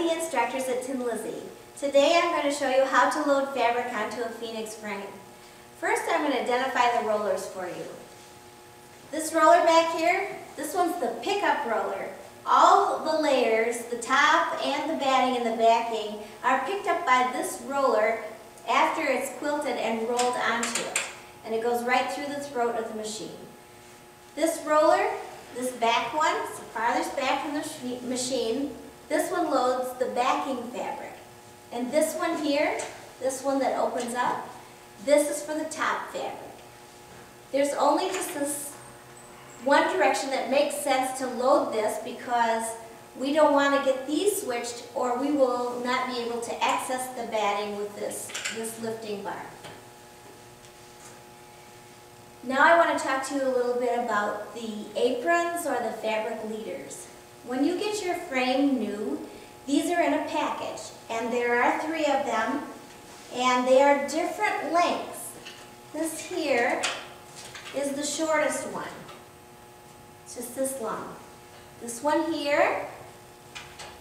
the instructors at Tin Lizzie. Today I'm going to show you how to load fabric onto a Phoenix frame. First I'm going to identify the rollers for you. This roller back here, this one's the pickup roller. All the layers, the top and the batting and the backing, are picked up by this roller after it's quilted and rolled onto it. And it goes right through the throat of the machine. This roller, this back one, it's the farthest back from the machine. This one loads the backing fabric. And this one here, this one that opens up, this is for the top fabric. There's only just this one direction that makes sense to load this because we don't want to get these switched or we will not be able to access the batting with this lifting bar. Now I want to talk to you a little bit about the aprons or the fabric leaders. When you get your frame new, these are in a package, and there are 3 of them, and they are different lengths. This here is the shortest one. It's just this long. This one here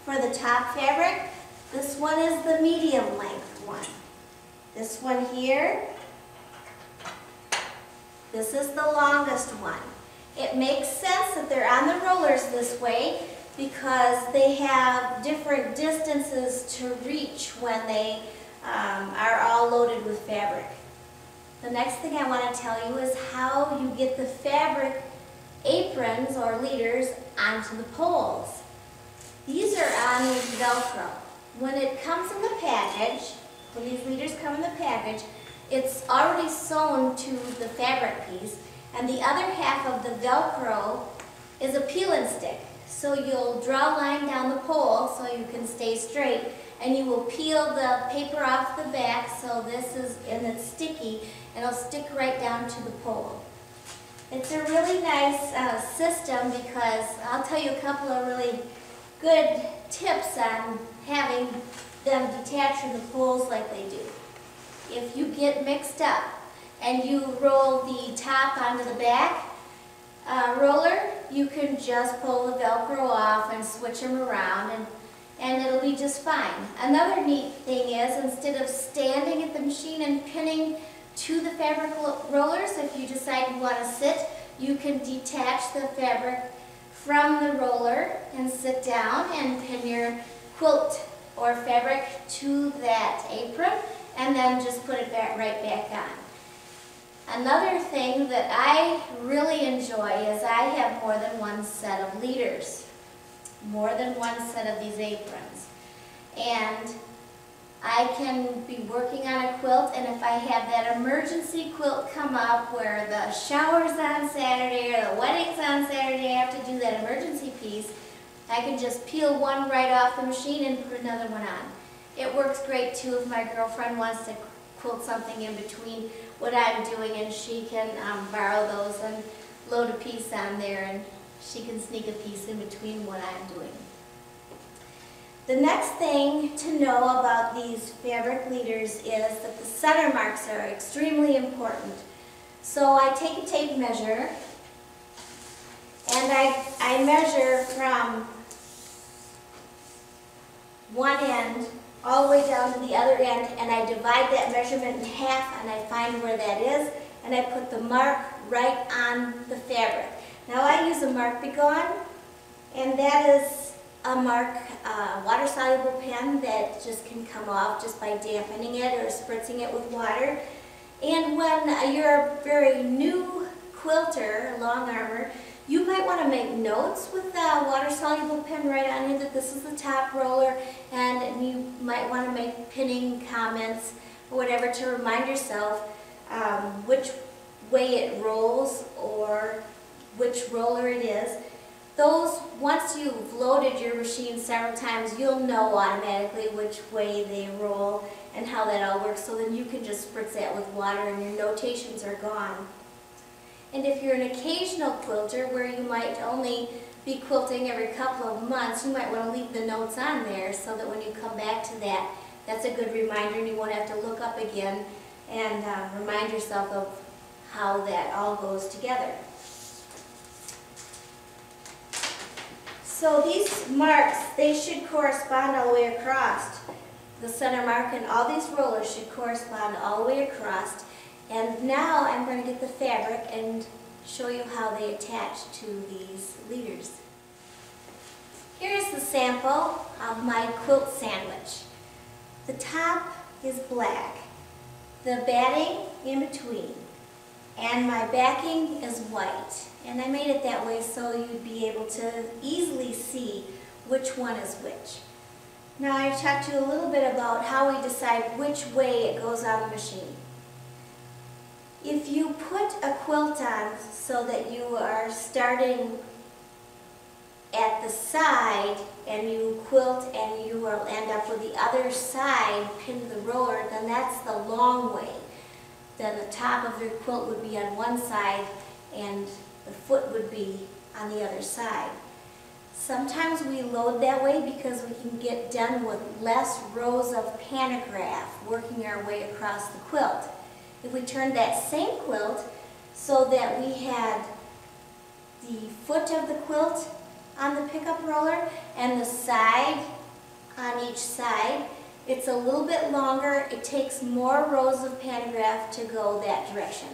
for the top fabric, this one is the medium length one. This one here, this is the longest one. It makes sense that they're on the rollers this way because they have different distances to reach when they are all loaded with fabric. The next thing I want to tell you is how you get the fabric aprons or leaders onto the poles. These are on with Velcro. When it comes in the package, when these leaders come in the package, it's already sewn to the fabric piece, and the other half of the Velcro is a peel and stick. So you'll draw a line down the pole so you can stay straight, and you will peel the paper off the back so this is, and it's sticky, and it'll stick right down to the pole. It's a really nice system because I'll tell you a couple of really good tips on having them detach from the poles like they do. If you get mixed up and you roll the top onto the back roller, you can just pull the Velcro off and switch them around and it'll be just fine. Another neat thing is, instead of standing at the machine and pinning to the fabric rollers, if you decide you want to sit, you can detach the fabric from the roller and sit down and pin your quilt or fabric to that apron, and then just put it right back on. Another thing that I really enjoy is I have more than one set of leaders, more than one set of these aprons. And I can be working on a quilt, and if I have that emergency quilt come up where the shower's on Saturday or the wedding's on Saturday, I have to do that emergency piece, I can just peel one right off the machine and put another one on. It works great too if my girlfriend wants to quilt something in between what I'm doing, and she can borrow those and load a piece on there, and she can sneak a piece in between what I'm doing. The next thing to know about these fabric leaders is that the center marks are extremely important. So I take a tape measure and I measure from one end all the way down to the other end, and I divide that measurement in half and I find where that is, and I put the mark right on the fabric. Now I use a Mark Be Gone, and that is a mark, water-soluble pen that just can come off just by dampening it or spritzing it with water. And when you're a very new quilter, long armor, you might want to make notes with the water-soluble pen right on here that this is the top roller, and you might want to make pinning comments or whatever to remind yourself which way it rolls or which roller it is. Those, once you've loaded your machine several times, you'll know automatically which way they roll and how that all works, so then you can just spritz that with water and your notations are gone. And if you're an occasional quilter where you might only be quilting every couple of months, you might want to leave the notes on there so that when you come back to that, that's a good reminder and you won't have to look up again and remind yourself of how that all goes together. So these marks, they should correspond all the way across. The center mark and all these rollers should correspond all the way across. And now I'm going to get the fabric and show you how they attach to these leaders. Here's the sample of my quilt sandwich. The top is black, the batting in between, and my backing is white. And I made it that way so you'd be able to easily see which one is which. Now I talked to you a little bit about how we decide which way it goes on the machine. If you put a quilt on so that you are starting at the side and you quilt and you will end up with the other side pinned to the roller, then that's the long way. Then the top of your quilt would be on one side and the foot would be on the other side. Sometimes we load that way because we can get done with less rows of pantograph working our way across the quilt. If we turned that same quilt so that we had the foot of the quilt on the pickup roller and the side on each side, it's a little bit longer. It takes more rows of pantograph to go that direction.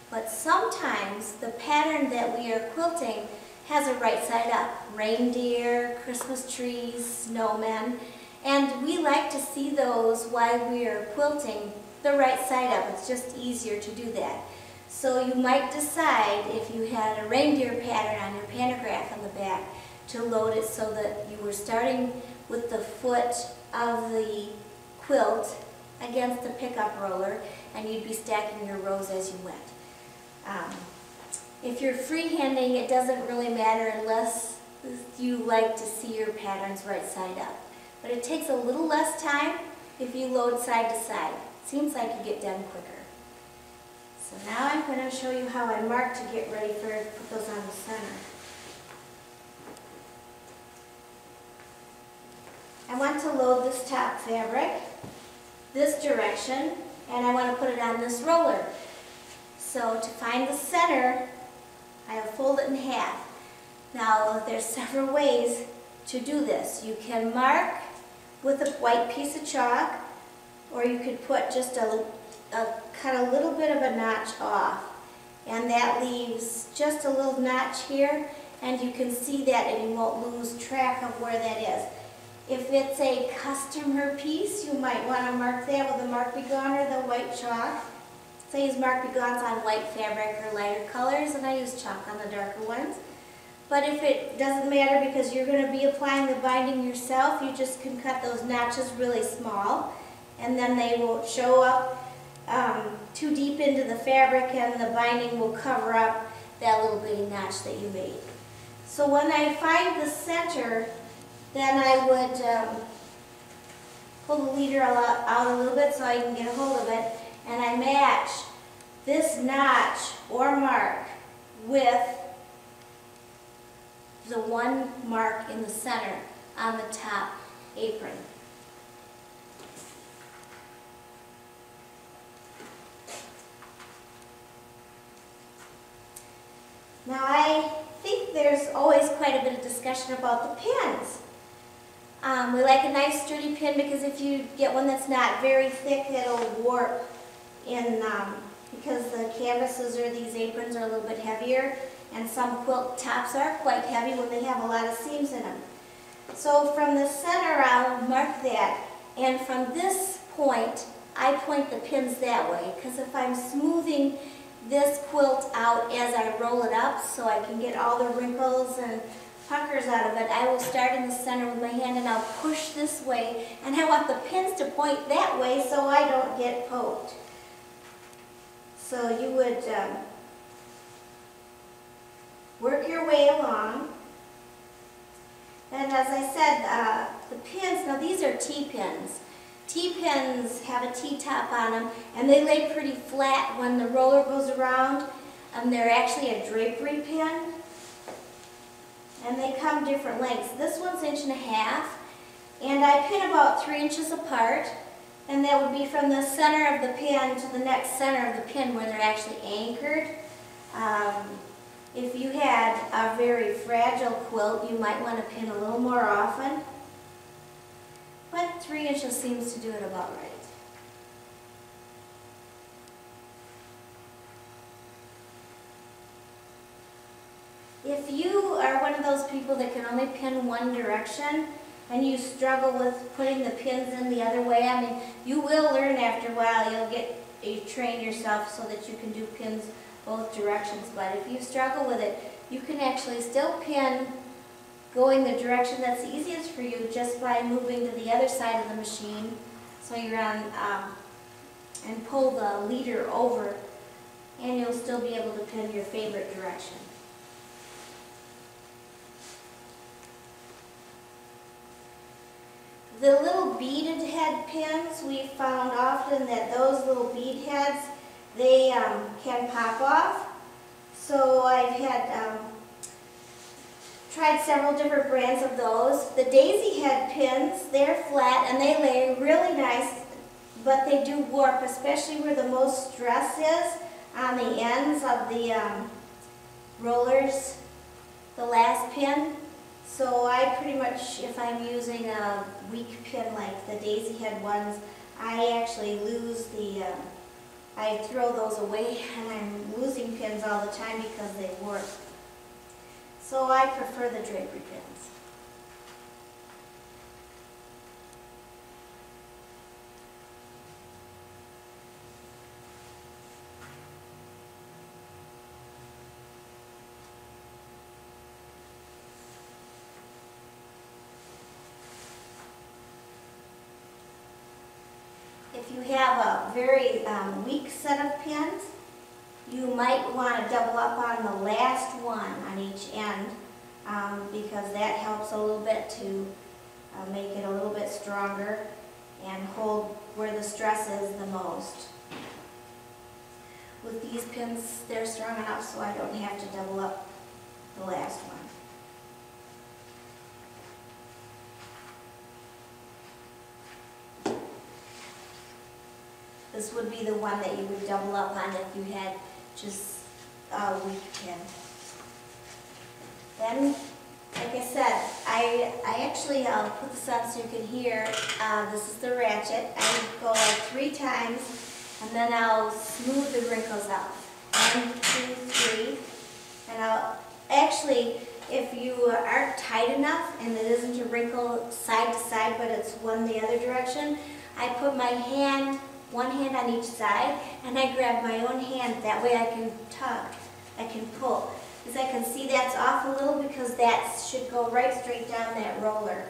But sometimes the pattern that we are quilting has a right side up. Reindeer, Christmas trees, snowmen. And we like to see those while we are quilting the right side up. It's just easier to do that. So you might decide, if you had a reindeer pattern on your pantograph on the back, to load it so that you were starting with the foot of the quilt against the pickup roller, and you'd be stacking your rows as you went. If you're freehanding, it doesn't really matter unless you like to see your patterns right side up. But it takes a little less time if you load side to side. Seems like you get done quicker. So now I'm going to show you how I mark to get ready for put those on the center. I want to load this top fabric this direction, and I want to put it on this roller. So to find the center, I will fold it in half. Now there's several ways to do this. You can mark with a white piece of chalk, or you could put just cut a little bit of a notch off, and that leaves just a little notch here, and you can see that and you won't lose track of where that is. If it's a customer piece, you might want to mark that with a Mark Be Gone or the white chalk. So I use Mark Be Gones on white fabric or lighter colors, and I use chalk on the darker ones. But if it doesn't matter because you're going to be applying the binding yourself, you just can cut those notches really small, and then they won't show up too deep into the fabric, and the binding will cover up that little bitty notch that you made. So when I find the center, then I would pull the leader out a little bit so I can get a hold of it, and I match this notch or mark with the one mark in the center on the top apron. Now I think there's always quite a bit of discussion about the pins. We like a nice sturdy pin because if you get one that's not very thick, it'll warp in because the canvases or these aprons are a little bit heavier, and some quilt tops are quite heavy when they have a lot of seams in them. So from the center I'll mark that, and from this point I point the pins that way, because if I'm smoothing this quilt out as I roll it up so I can get all the wrinkles and puckers out of it, I will start in the center with my hand and I'll push this way, and I want the pins to point that way so I don't get poked. So you would work your way along, and as I said, the pins, now these are T-pins. T-pins have a T-top on them, and they lay pretty flat when the roller goes around. They're actually a drapery pin, and they come different lengths. This one's 1.5 inches, and I pin about 3 inches apart, and that would be from the center of the pin to the next center of the pin where they're actually anchored. If you had a very fragile quilt, you might want to pin a little more often, but 3 inches seems to do it about right. If you are one of those people that can only pin one direction and you struggle with putting the pins in the other way, I mean, you will learn after a while. You train yourself so that you can do pins both directions. But if you struggle with it, you can actually still pin going the direction that's the easiest for you just by moving to the other side of the machine. So you're on, and pull the leader over, and you'll still be able to pin your favorite direction. The little beaded head pins, we found often that those little bead heads, they can pop off. So I've had tried several different brands of those. The daisy head pins, they're flat and they lay really nice, but they do warp, especially where the most stress is on the ends of the rollers, the last pin. So I pretty much, if I'm using a weak pin like the daisy head ones, I actually lose the, I throw those away and I'm losing pins all the time because they warp. So I prefer the drapery pins. If you have a very weak set of pins, you might want to double up on the last one on each end because that helps a little bit to make it a little bit stronger and hold where the stress is the most. With these pins, they're strong enough so I don't have to double up the last one. This would be the one that you would double up on if you had just a weak pin. Then, like I said, I actually put this on so you can hear. This is the ratchet. I go like 3 times, and then I'll smooth the wrinkles out. 1, 2, 3, and I'll actually, if you aren't tight enough and it isn't a wrinkle side to side, but it's one the other direction, I put my hand, one hand on each side, and I grab my own hand. That way I can tug, I can pull. As I can see, that's off a little because that should go right straight down that roller.